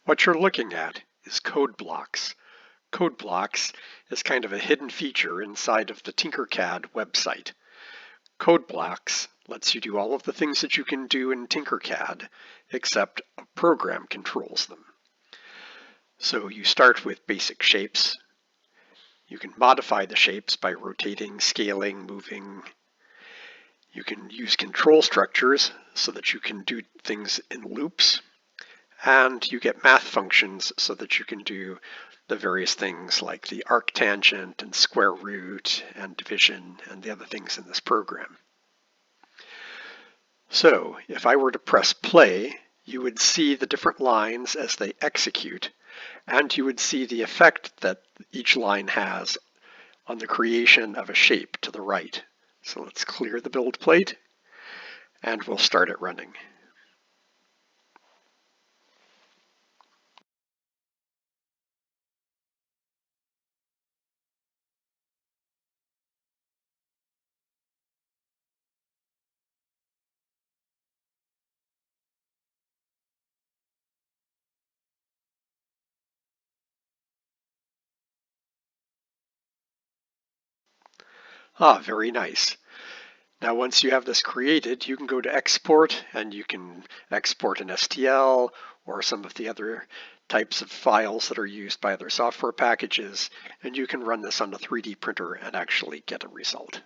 What you're looking at is Codeblocks. Codeblocks is kind of a hidden feature inside of the TinkerCad website. Codeblocks lets you do all of the things that you can do in TinkerCad, except a program controls them. So you start with basic shapes. You can modify the shapes by rotating, scaling, moving. You can use control structures so that you can do things in loops. And you get math functions so that you can do the various things like the arctangent and square root and division and the other things in this program. So if I were to press play, you would see the different lines as they execute, and you would see the effect that each line has on the creation of a shape to the right. So let's clear the build plate, and we'll start it running. Very nice. Now once you have this created, you can go to export, and you can export an STL or some of the other types of files that are used by other software packages, and you can run this on a 3D printer and actually get a result.